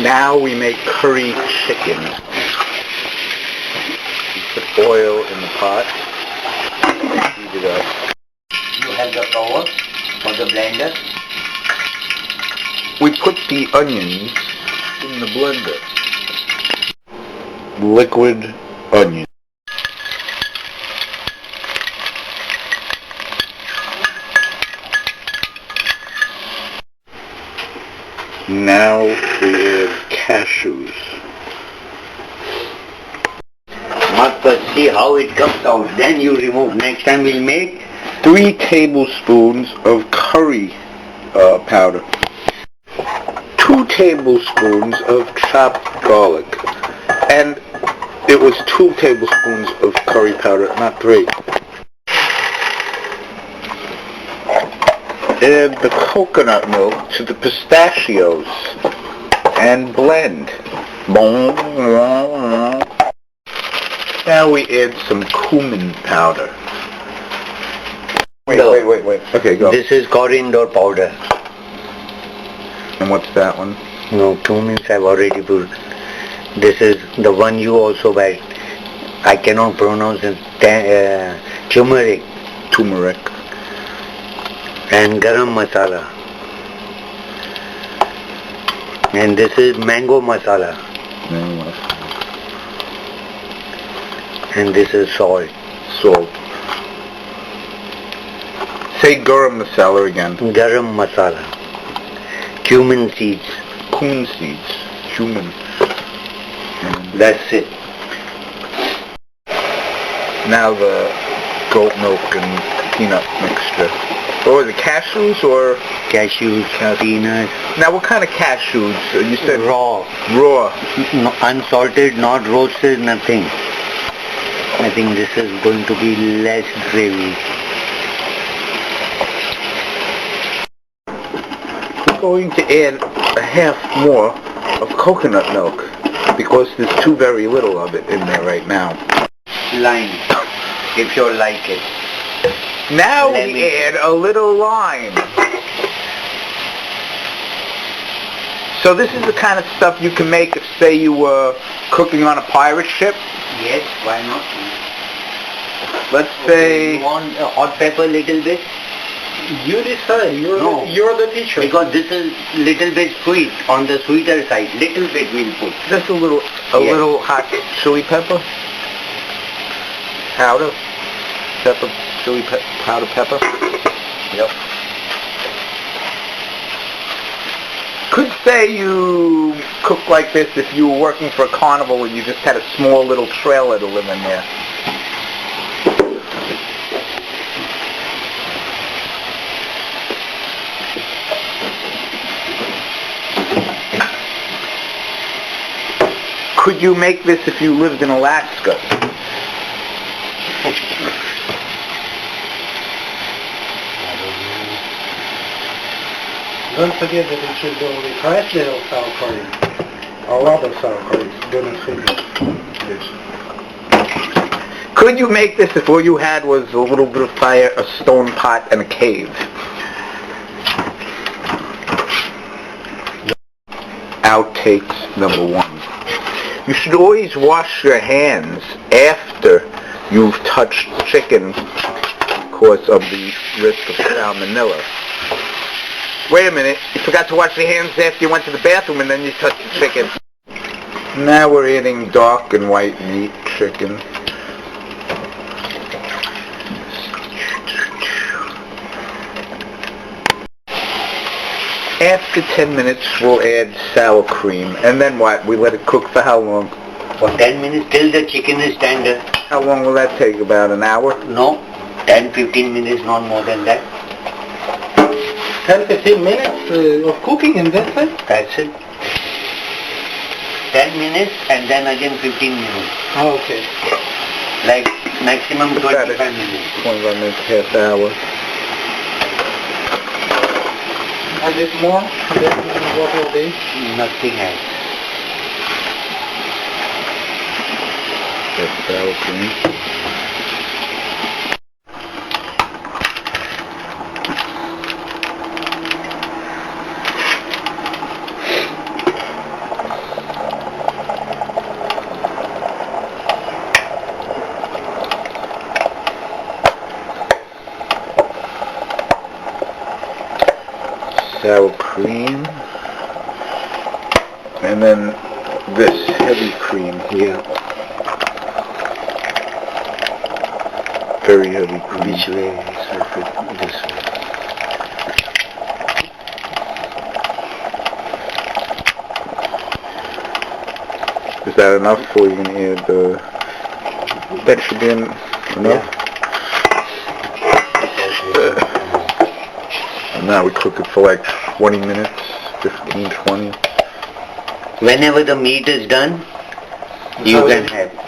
Now we make curry chicken. Put oil in the pot. Heat it up. You have the power for the blender. We put the onions in the blender. Liquid onion. Now we add cashews. Must first see how it comes out, then you remove. Next time we'll make 3 tablespoons of curry powder. 2 tablespoons of chopped garlic. And it was 2 tablespoons of curry powder, not 3. Add the coconut milk to the pistachios and blend. Now we add some cumin powder. Wait. Okay, go. This is corrinder powder. And what's that one? No, cumin I've already put. This is the one you also buy. I cannot pronounce it. Turmeric. Turmeric. And garum masala. And this is mango masala. And this is salt. Salt. Say garum masala again. Garam masala. Cumin seeds. Cumin seeds. Cumin. That's it. Now the goat milk and peanut mixture. What was it, cashews or? Cashews, peanuts. Now what kind of cashews? You said raw. Raw. No, unsalted, not roasted, nothing. I think this is going to be less gravy. We're going to add a half more of coconut milk because there's too very little of it in there right now. Lime, if you like it. Now we add a little lime. So this is the kind of stuff you can make if, say, you were cooking on a pirate ship? Yes, why not? Let's say... You want a hot pepper little bit? You decide. You're the teacher. Because this is little bit sweet, on the sweeter side. Little bit we'll put. Just a little hot chili pepper? Powder? Powder pepper? Yep. Could say you cook like this if you were working for a carnival and you just had a small little trailer to live in there. Could you make this if you lived in Alaska? Don't forget that it should be only fresh little sour curry. Or other sour curries. Don't forget. Could you make this if all you had was a little bit of fire, a stone pot, and a cave? Outtakes number 1. You should always wash your hands after you've touched chicken because of the risk of salmonella. Wait a minute, you forgot to wash your hands after you went to the bathroom and then you touched the chicken. Now we're eating dark and white meat chicken. After 10 minutes we'll add sour cream. And then what? We let it cook for how long? For 10 minutes till the chicken is tender. How long will that take? About an hour? No, 10-15 minutes, not more than that. 10-15 minutes of cooking and that's it? That's it. 10 minutes and then again 15 minutes. Oh, okay. Like maximum 25 minutes. 25 minutes, half hour. And this more? And then what will be? Nothing else. That's sour cream. sour cream. And then this heavy cream here. Very heavy cream. Which way? This way. Is that enough, or you can add that should be enough? And now we cook it for like 20 minutes, 15, 20. Whenever the meat is done, you can have.